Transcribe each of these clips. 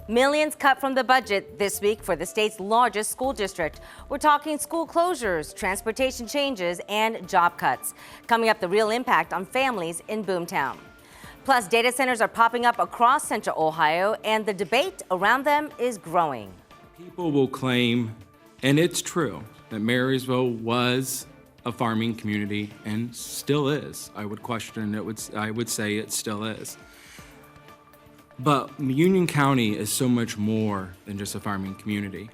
Millions cut from the budget this week for the state's largest school district. We're talking school closures, transportation changes, and job cuts. Coming up, the real impact on families in Boomtown. Plus, data centers are popping up across central Ohio, and the debate around them is growing. People will claim, and it's true, that Marysville was a farming community and still is. I would question it. I would say it still is. But Union County is so much more than just a farming community.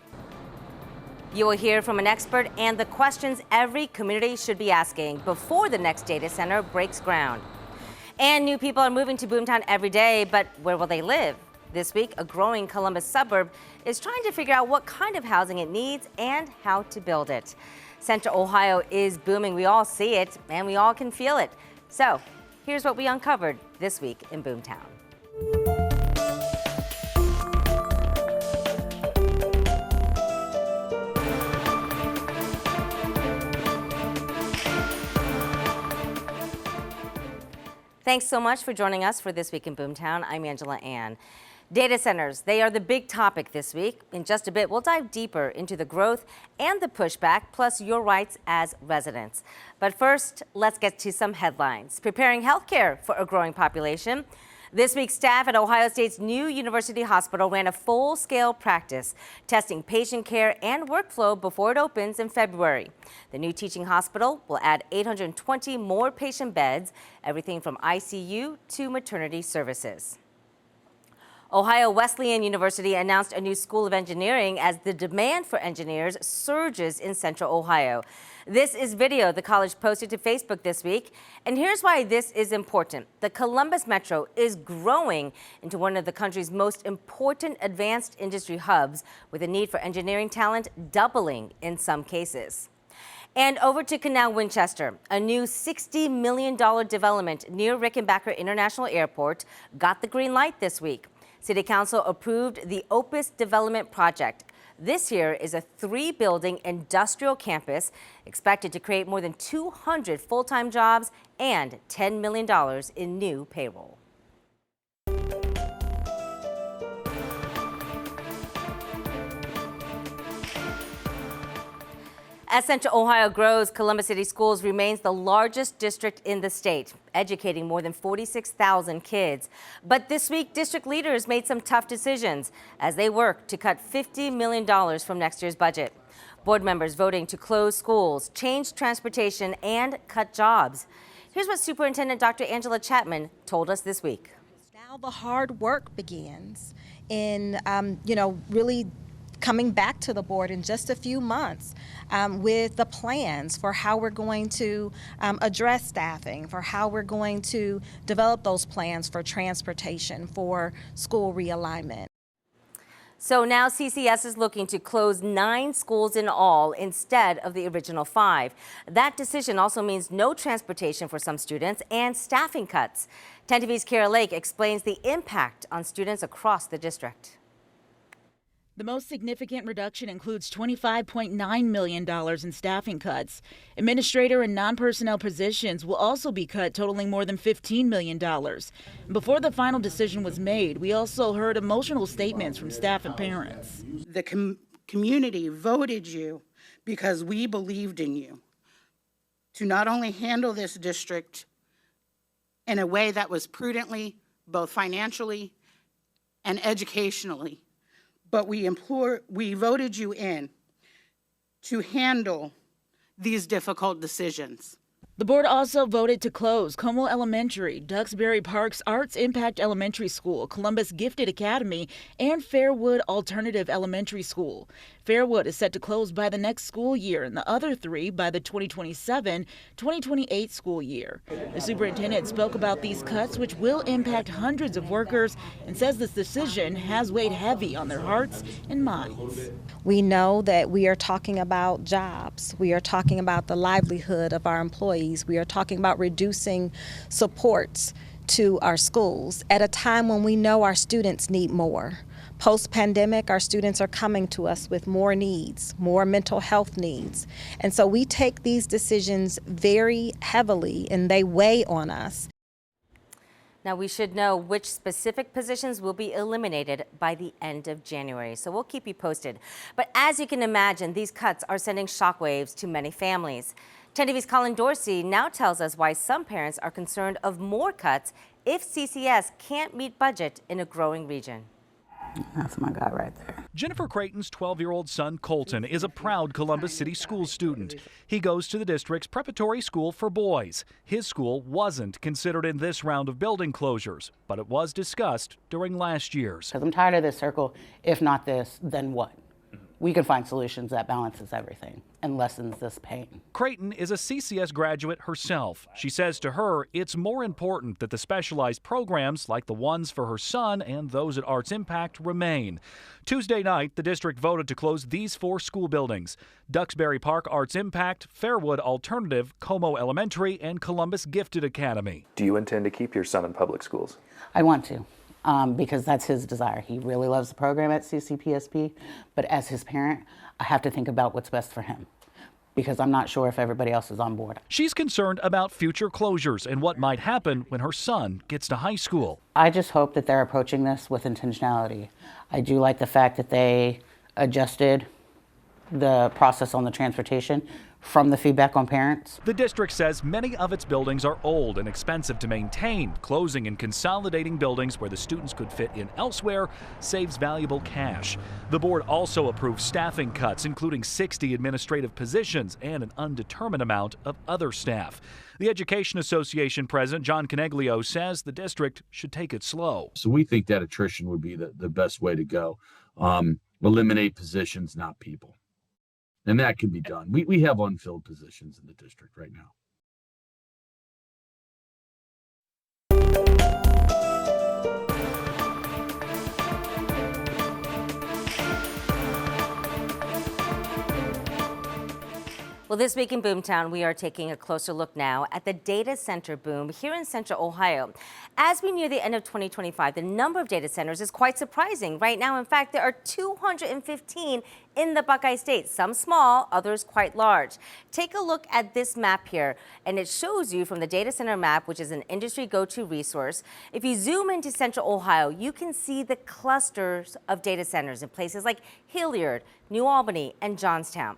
You will hear from an expert and the questions every community should be asking before the next data center breaks ground. And new people are moving to Boomtown every day, but where will they live? This week, a growing Columbus suburb is trying to figure out what kind of housing it needs and how to build it. Central Ohio is booming. We all see it and we all can feel it. So here's what we uncovered this week in Boomtown. Thanks so much for joining us for This Week in Boomtown. I'm Angela Ann. Data centers, they are the big topic this week. In just a bit, we'll dive deeper into the growth and the pushback, plus your rights as residents. But first, let's get to some headlines. Preparing healthcare for a growing population. This week, staff at Ohio State's new University Hospital ran a full-scale practice, testing patient care and workflow before it opens in February. The new teaching hospital will add 820 more patient beds, everything from ICU to maternity services. Ohio Wesleyan University announced a new school of engineering as the demand for engineers surges in central Ohio. This is video the college posted to Facebook this week, and here's why this is important. The Columbus Metro is growing into one of the country's most important advanced industry hubs, with the need for engineering talent doubling in some cases. And over to Canal Winchester, a new $60 million development near Rickenbacker International Airport got the green light this week. City Council approved the Opus Development Project. This here is a 3-building industrial campus expected to create more than 200 full-time jobs and $10 million in new payroll. As Central Ohio grows, Columbus City Schools remains the largest district in the state, educating more than 46,000 kids. But this week, district leaders made some tough decisions as they work to cut $50 million from next year's budget. Board members voting to close schools, change transportation, and cut jobs. Here's what Superintendent Dr. Angela Chapman told us this week. Now the hard work begins in, really coming back to the board in just a few months with the plans for how we're going to address staffing, for how we're going to develop those plans for transportation, for school realignment. So now CCS is looking to close 9 schools in all instead of the original 5. That decision also means no transportation for some students and staffing cuts. 10 TV's Kara Lake explains the impact on students across the district. The most significant reduction includes $25.9 million in staffing cuts. Administrator and non-personnel positions will also be cut, totaling more than $15 million. Before the final decision was made, we also heard emotional statements from staff and parents. The community voted you because we believed in you to not only handle this district in a way that was prudently, both financially and educationally, but we voted you in to handle these difficult decisions. The board also voted to close Como Elementary, Duxbury Park's Arts Impact Elementary School, Columbus Gifted Academy, and Fairwood Alternative Elementary School. Fairwood is set to close by the next school year, and the other 3 by the 2027-2028 school year. The superintendent spoke about these cuts, which will impact hundreds of workers, and says this decision has weighed heavy on their hearts and minds. We know that we are talking about jobs. We are talking about the livelihood of our employees. We are talking about reducing supports to our schools at a time when we know our students need more. Post-pandemic, our students are coming to us with more needs, more mental health needs. And so we take these decisions very heavily and they weigh on us. Now, we should know which specific positions will be eliminated by the end of January, so we'll keep you posted. But as you can imagine, these cuts are sending shockwaves to many families. 10 TV's Colin Dorsey now tells us why some parents are concerned of more cuts if CCS can't meet budget in a growing region. That's my guy right there. Jennifer Creighton's 12-year-old son, Colton, is a proud Columbus City School student. He goes to the district's preparatory school for boys. His school wasn't considered in this round of building closures, but it was discussed during last year's. Because I'm tired of this circle. If not this, then what? We can find solutions that balances everything and lessens this pain. Creighton is a CCS graduate herself. She says to her, it's more important that the specialized programs like the ones for her son and those at Arts Impact remain. Tuesday night, the district voted to close these 4 school buildings: Duxbury Park Arts Impact, Fairwood Alternative, Como Elementary, and Columbus Gifted Academy. Do you intend to keep your son in public schools? I want to. Because that's his desire. He really loves the program at CCPSP, but as his parent, I have to think about what's best for him, because I'm not sure if everybody else is on board. She's concerned about future closures and what might happen when her son gets to high school. I just hope that they're approaching this with intentionality. I do like the fact that they adjusted the process on the transportation from the feedback on parents. The district says many of its buildings are old and expensive to maintain. Closing and consolidating buildings where the students could fit in elsewhere saves valuable cash. The board also approved staffing cuts, including 60 administrative positions and an undetermined amount of other staff. The Education Association president, John Coneglio, says the district should take it slow. So we think that attrition would be the best way to go. Eliminate positions, not people. And that can be done. We have unfilled positions in the district right now. Well, this week in Boomtown, we are taking a closer look now at the data center boom here in Central Ohio. As we near the end of 2025, the number of data centers is quite surprising. Right now, in fact, there are 215 in the Buckeye State, some small, others quite large. Take a look at this map here, and it shows you from the data center map, which is an industry go-to resource. If you zoom into Central Ohio, you can see the clusters of data centers in places like Hilliard, New Albany, and Johnstown.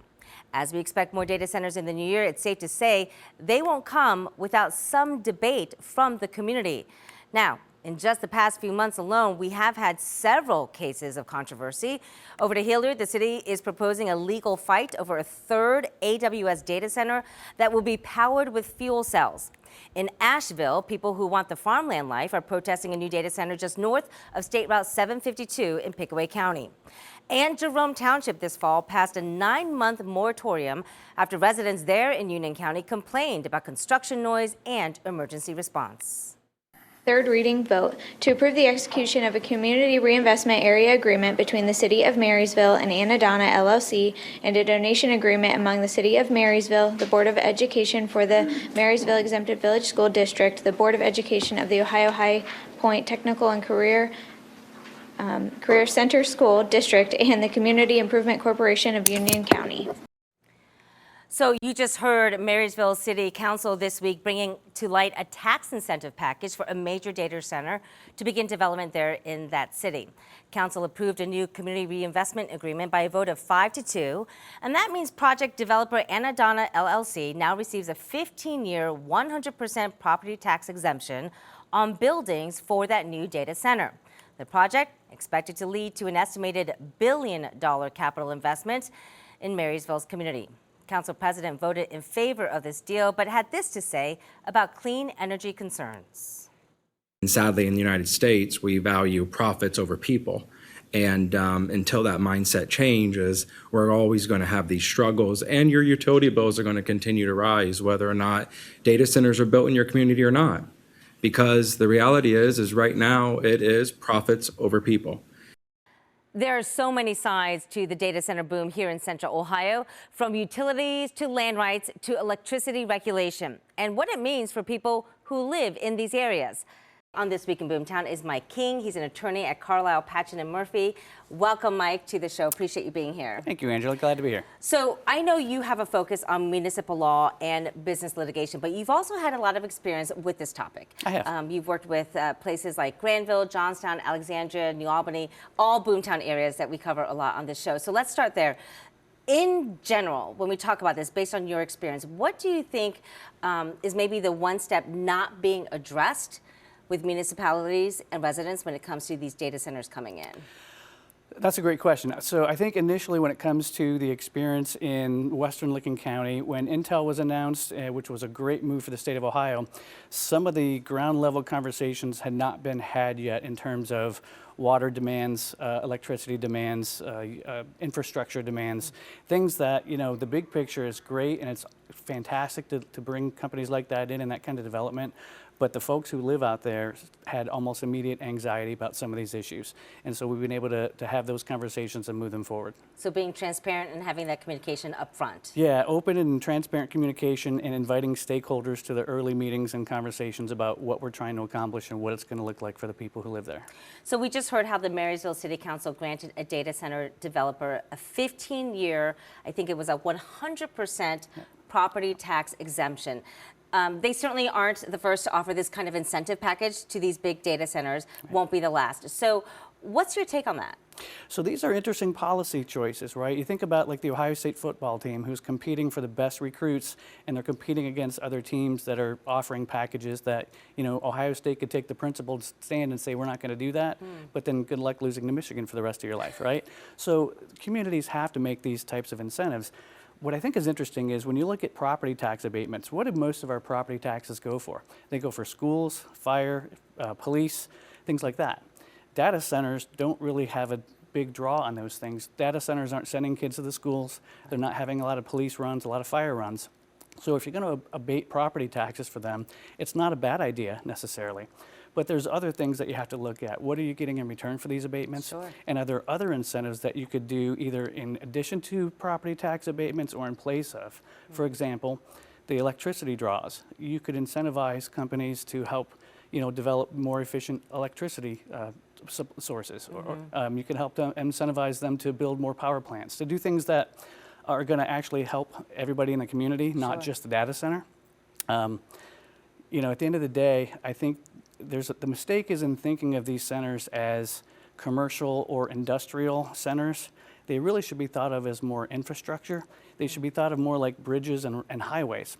As we expect more data centers in the new year, it's safe to say they won't come without some debate from the community. Now, in just the past few months alone, we have had several cases of controversy. Over to Hilliard, the city is proposing a legal fight over a third AWS data center that will be powered with fuel cells. In Asheville, people who want the farmland life are protesting a new data center just north of State Route 752 in Pickaway County. And Jerome Township this fall passed a 9-month moratorium after residents there in Union County complained about construction noise and emergency response. Third reading vote to approve the execution of a community reinvestment area agreement between the City of Marysville and Annadonna LLC and a donation agreement among the City of Marysville, the Board of Education for the Marysville Exempted Village School District, the Board of Education of the Ohio High Point Technical and Career Center School District, and the Community Improvement Corporation of Union County. So you just heard Marysville City Council this week bringing to light a tax incentive package for a major data center to begin development there in that city. Council approved a new community reinvestment agreement by a vote of 5-2, and that means project developer Annadonna LLC now receives a 15-year, 100% property tax exemption on buildings for that new data center. The project expected to lead to an estimated $1 billion capital investment in Marysville's community. Council president voted in favor of this deal, but had this to say about clean energy concerns. And sadly, in the United States, we value profits over people. And until that mindset changes, we're always going to have these struggles, and your utility bills are going to continue to rise, whether or not data centers are built in your community or not. Because the reality is right now it is profits over people. There are so many sides to the data center boom here in Central Ohio, from utilities to land rights to electricity regulation, and what it means for people who live in these areas. on This Week in Boomtown is Mike King. He's an attorney at Carlisle, Patchen and Murphy. Welcome, Mike, to the show. Appreciate you being here. Thank you, Angela. Glad to be here. So I know you have a focus on municipal law and business litigation, but you've also had a lot of experience with this topic. I have. You've worked with places like Granville, Johnstown, Alexandria, New Albany, all boomtown areas that we cover a lot on this show. So let's start there. In general, when we talk about this, based on your experience, what do you think is maybe the one step not being addressed with municipalities and residents when it comes to these data centers coming in? That's a great question. So I think initially when it comes to the experience in Western Licking County, when Intel was announced, which was a great move for the state of Ohio, some of the ground level conversations had not been had yet in terms of water demands, electricity demands, infrastructure demands, things that, you know, the big picture is great and it's fantastic to bring companies like that in and that kind of development. But the folks who live out there had almost immediate anxiety about some of these issues. And so we've been able to have those conversations and move them forward. So being transparent and having that communication up front. Yeah, open and transparent communication and inviting stakeholders to the early meetings and conversations about what we're trying to accomplish and what it's going to look like for the people who live there. So we just heard how the Marysville City Council granted a data center developer a 15-year, I think it was a 100% property tax exemption. They certainly aren't the first to offer this kind of incentive package to these big data centers, won't be the last. So what's your take on that? So these are interesting policy choices, right? You think about like the Ohio State football team who's competing for the best recruits and they're competing against other teams that are offering packages that, you know, Ohio State could take the principled stand and say, we're not going to do that, but then good luck losing to Michigan for the rest of your life, right? So communities have to make these types of incentives. What I think is interesting is when you look at property tax abatements, what do most of our property taxes go for? They go for schools, fire, police, things like that. Data centers don't really have a big draw on those things. Data centers aren't sending kids to the schools. They're not having a lot of police runs, a lot of fire runs. So if you're going to abate property taxes for them, it's not a bad idea necessarily. But there's other things that you have to look at. What are you getting in return for these abatements? Sure. And are there other incentives that you could do either in addition to property tax abatements or in place of? For example, the electricity draws. You could incentivize companies to help, you know, develop more efficient electricity sources. Or you can help them, incentivize them to build more power plants, to do things that are going to actually help everybody in the community, not just the data center. You know, at the end of the day, I think the mistake is in thinking of these centers as commercial or industrial centers. They really should be thought of as more infrastructure. They should be thought of more like bridges and highways,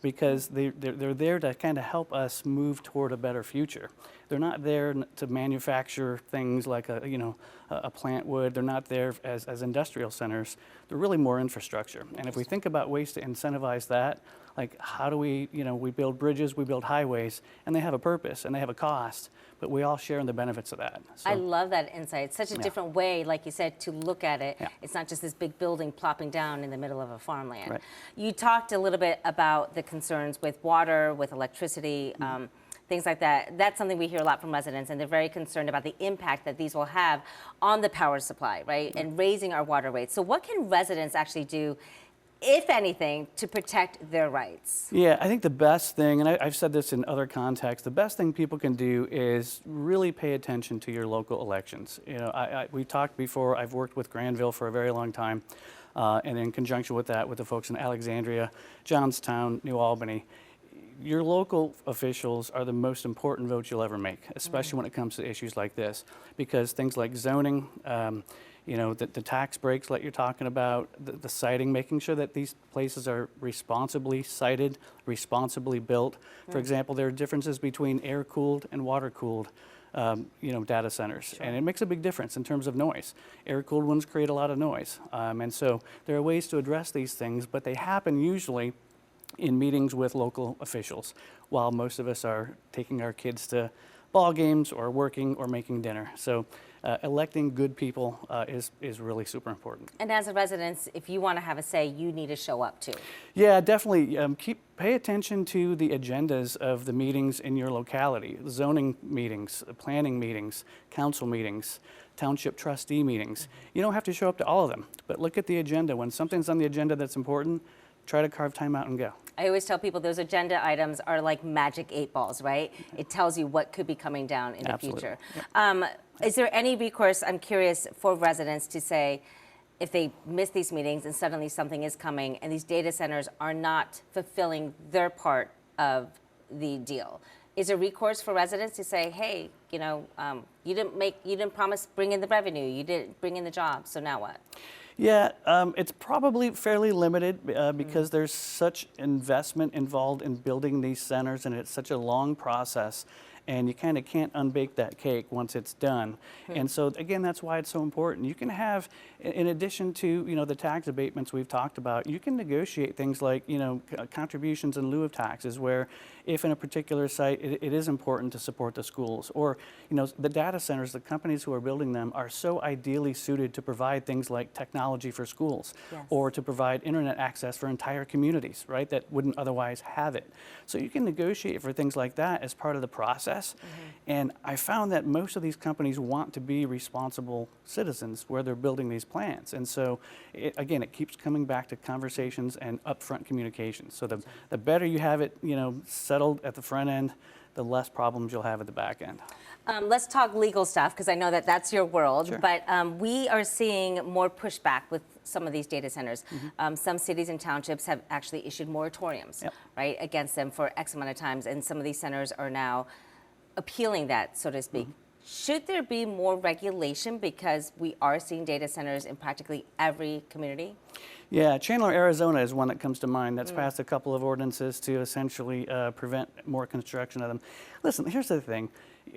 because they're there to kind of help us move toward a better future. They're not there to manufacture things like a plant would. They're not there as industrial centers. They're really more infrastructure. And if we think about ways to incentivize that, like how do we build bridges, we build highways, and they have a purpose and they have a cost, but we all share in the benefits of that. So, I love that insight. It's such a different way, like you said, to look at it. It's not just this big building plopping down in the middle of a farmland. Right. You talked a little bit about the concerns with water, with electricity, things like that. That's something we hear a lot from residents, and they're very concerned about the impact that these will have on the power supply, right, and raising our water rates. So what can residents actually do, if anything, to protect their rights? Yeah, I think the best thing, and I've said this in other contexts, the best thing people can do is really pay attention to your local elections. You know, we talked before, I've worked with Granville for a very long time, and in conjunction with that, with the folks in Alexandria, Johnstown, New Albany. Your local officials are the most important votes you'll ever make, especially when it comes to issues like this, because things like zoning, you know, the tax breaks that you're talking about, the siting, making sure that these places are responsibly sited, responsibly built. For example, there are differences between air-cooled and water-cooled data centers. And it makes a big difference in terms of noise. Air-cooled ones create a lot of noise. And so there are ways to address these things, but they happen usually in meetings with local officials, while most of us are taking our kids to ball games or working or making dinner. So electing good people is really super important. And as a resident, if you want to have a say, you need to show up too. Yeah, definitely. Pay attention to the agendas of the meetings in your locality, zoning meetings, planning meetings, council meetings, township trustee meetings. You don't have to show up to all of them, but look at the agenda. When something's on the agenda that's important, try to carve time out and go. I always tell people those agenda items are like magic 8 balls, right? It tells you what could be coming down in Absolutely. the future. Is there any recourse, I'm curious, for residents to say, if they miss these meetings and suddenly something is coming and these data centers are not fulfilling their part of the deal? Is there recourse for residents to say, hey, you didn't promise bring in the revenue, you didn't bring in the jobs, so now what? Yeah, it's probably fairly limited because there's such investment involved in building these centers, and it's such a long process. And you kind of can't unbake that cake once it's done. And so again, that's why it's so important. You can have, in addition to the tax abatements we've talked about, you can negotiate things like contributions in lieu of taxes, where if in a particular site it is important to support the schools, or the data centers, the companies who are building them are so ideally suited to provide things like technology for schools, or to provide internet access for entire communities, right, that wouldn't otherwise have it. So you can negotiate for things like that as part of the process. And I found that most of these companies want to be responsible citizens where they're building these plants. And so, again, it keeps coming back to conversations and upfront communication. So the better you have it, settled at the front end, the less problems you'll have at the back end. Let's talk legal stuff, because I know that that's your world. Sure. But we are seeing more pushback with some of these data centers. Some cities and townships have actually issued moratoriums, right, against them for X amount of times. And some of these centers are now appealing that, so to speak. Should there be more regulation, because we are seeing data centers in practically every community? Yeah, Chandler, Arizona is one that comes to mind. That's passed a couple of ordinances to essentially prevent more construction of them. Listen, here's the thing.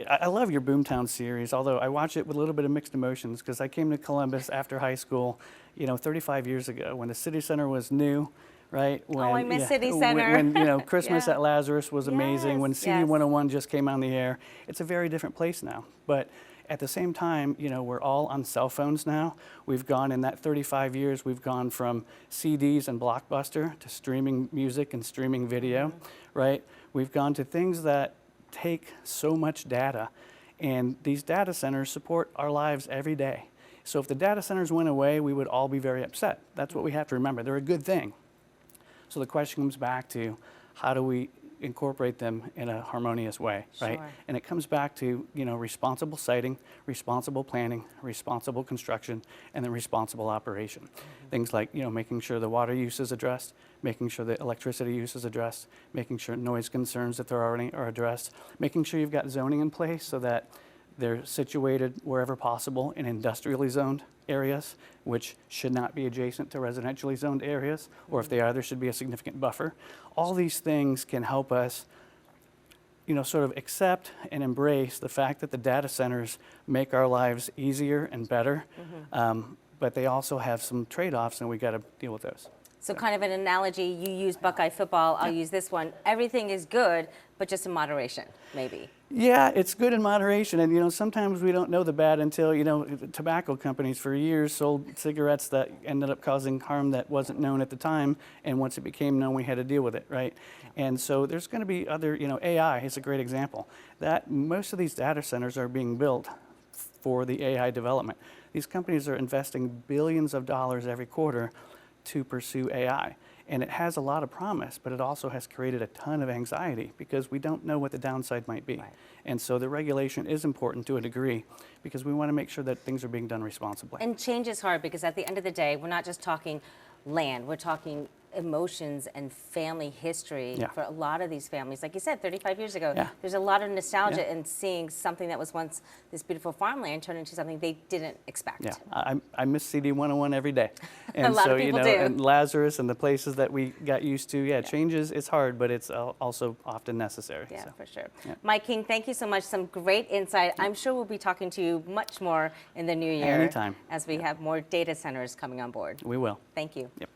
I love your Boomtown series, although I watch it with a little bit of mixed emotions, because I came to Columbus after high school, 35 years ago, when the city center was new. Right? When, I miss City Center. When Christmas at Lazarus was amazing. When CD yes. 101 just came on the air. It's a very different place now. But at the same time, we're all on cell phones now. We've gone, in that 35 years, we've gone from CDs and Blockbuster to streaming music and streaming video, right? We've gone to things that take so much data, and these data centers support our lives every day. So if the data centers went away, we would all be very upset. That's what we have to remember. They're a good thing. So the question comes back to, how do we incorporate them in a harmonious way, right? Sure. And it comes back to, responsible siting, responsible planning, responsible construction, and then responsible operation. Things like, making sure the water use is addressed, making sure the electricity use is addressed, making sure noise concerns, if there already are addressed, making sure you've got zoning in place so that they're situated wherever possible in industrially zoned areas, which should not be adjacent to residentially zoned areas, or if they are, there should be a significant buffer. All these things can help us, sort of accept and embrace the fact that the data centers make our lives easier and better, but they also have some trade-offs, and we got to deal with those. So kind of an analogy, you use Buckeye football, I'll use this one. Everything is good, but just in moderation, maybe. Yeah, it's good in moderation, and sometimes we don't know the bad until, tobacco companies for years sold cigarettes that ended up causing harm that wasn't known at the time, and once it became known, we had to deal with it, right? And so there's going to be other, AI is a great example. That most of these data centers are being built for the AI development. These companies are investing billions of dollars every quarter to pursue AI. And it has a lot of promise, but it also has created a ton of anxiety because we don't know what the downside might be. Right. And so the regulation is important to a degree because we want to make sure that things are being done responsibly. And change is hard because at the end of the day, we're not just talking land, we're talking emotions and family history for a lot of these families. Like you said, 35 years ago, there's a lot of nostalgia in seeing something that was once this beautiful farmland turn into something they didn't expect. Yeah, I miss CD 101 every day. And a lot of people do. And Lazarus and the places that we got used to, changes, it's hard, but it's also often necessary. Yeah, so. for sure. Yeah. Mike King, thank you so much. Some great insight. I'm sure we'll be talking to you much more in the new year. Anytime. As we have more data centers coming on board. We will. Thank you. Yep.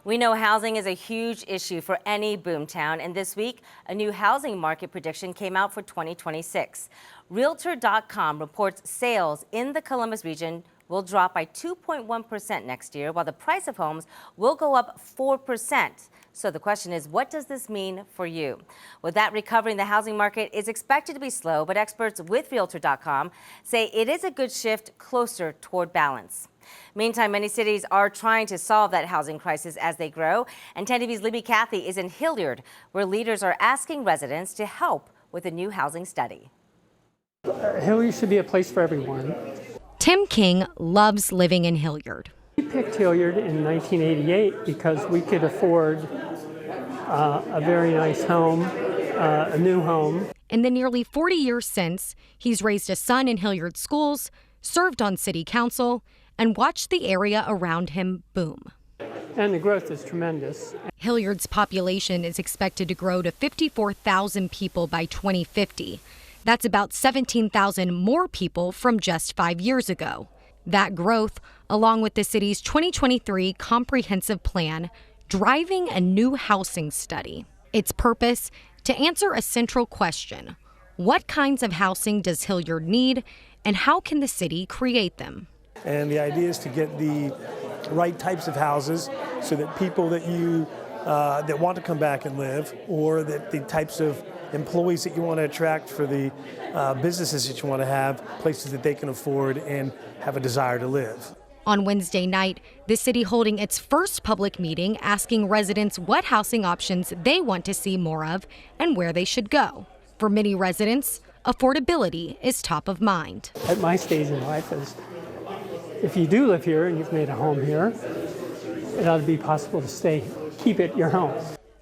We know housing is a huge issue for any boomtown, and this week, a new housing market prediction came out for 2026. Realtor.com reports sales in the Columbus region will drop by 2.1% next year, while the price of homes will go up 4%. So the question is, what does this mean for you? With that recovery in the housing market is expected to be slow, but experts with Realtor.com say it is a good shift closer toward balance. Meantime, many cities are trying to solve that housing crisis as they grow. And 10 TV's Libby Cathy is in Hilliard, where leaders are asking residents to help with a new housing study. Hilliard should be a place for everyone. Tim King loves living in Hilliard. We picked Hilliard in 1988 because we could afford a very nice home, a new home. In the nearly 40 years since, he's raised a son in Hilliard schools, served on city council, and watched the area around him boom. And the growth is tremendous. Hilliard's population is expected to grow to 54,000 people by 2050. That's about 17,000 more people from just 5 years ago. That growth, along with the city's 2023 comprehensive plan, driving a new housing study. Its purpose, to answer a central question: what kinds of housing does Hilliard need, and how can the city create them? And the idea is to get the right types of houses so that people that you that want to come back and live, or that the types of employees that you want to attract for the businesses that you want to have, places that they can afford and have a desire to live. On Wednesday night, the city holding its first public meeting asking residents what housing options they want to see more of and where they should go. For many residents, affordability is top of mind. At my stage in life, if you do live here and you've made a home here, it ought to be possible to stay, keep it your home.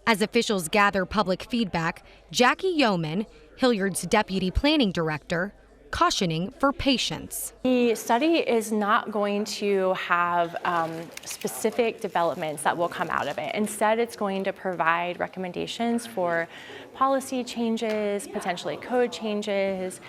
As officials gather public feedback, Jackie Yeoman, Hilliard's deputy planning director, cautioning for patience. The study is not going to have specific developments that will come out of it. Instead, it's going to provide recommendations for policy changes, potentially code changes.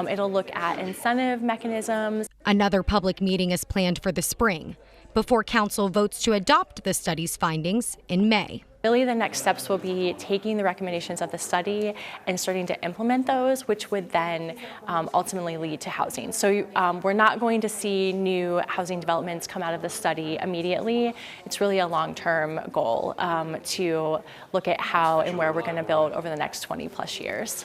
It'll look at incentive mechanisms. Another public meeting is planned for the spring, before council votes to adopt the study's findings in May. Really, the next steps will be taking the recommendations of the study and starting to implement those, which would then ultimately lead to housing. So we're not going to see new housing developments come out of the study immediately. It's really a long-term goal to look at how and where we're going to build over the next 20 plus years.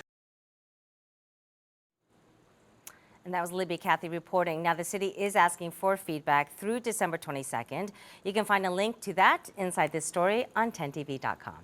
And that was Libby Cathy reporting. Now, the city is asking for feedback through December 22nd. You can find a link to that inside this story on 10tv.com.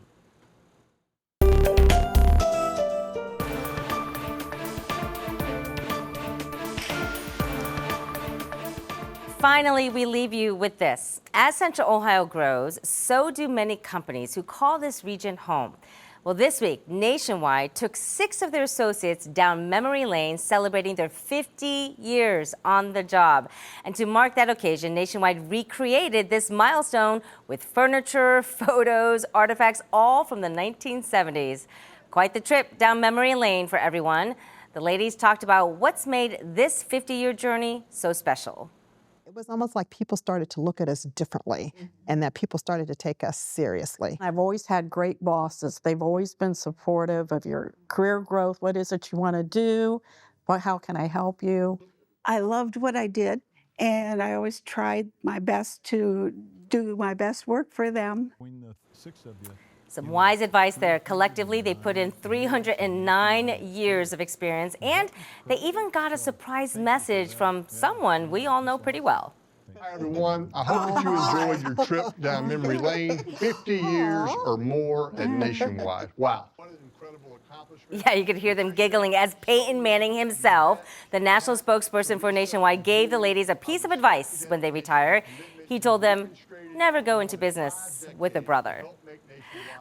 Finally, we leave you with this. As Central Ohio grows, so do many companies who call this region home. Well, this week, Nationwide took 6 of their associates down memory lane celebrating their 50 years on the job. And to mark that occasion, Nationwide recreated this milestone with furniture, photos, artifacts, all from the 1970s. Quite the trip down memory lane for everyone. The ladies talked about what's made this 50-year journey so special. It was almost like people started to look at us differently, and that people started to take us seriously. I've always had great bosses. They've always been supportive of your career growth. What is it you want to do? How can I help you? I loved what I did, and I always tried my best to do my best work for them. Some wise advice there. Collectively, they put in 309 years of experience, and they even got a surprise message from someone we all know pretty well. Hi, everyone. I hope that you enjoyed your trip down memory lane. 50 years or more at Nationwide. Wow. What an incredible accomplishment. Yeah, you could hear them giggling as Peyton Manning himself, the national spokesperson for Nationwide, gave the ladies a piece of advice when they retire. He told them, never go into business with a brother.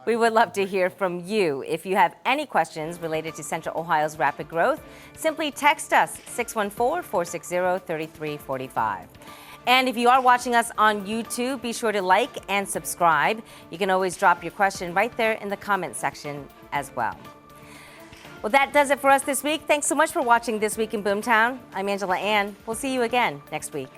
We would love to hear from you. If you have any questions related to Central Ohio's rapid growth, simply text us 614-460-3345. And if you are watching us on YouTube, be sure to like and subscribe. You can always drop your question right there in the comment section as well. Well, that does it for us this week. Thanks so much for watching This Week in Boomtown. I'm Angela Ann. We'll see you again next week.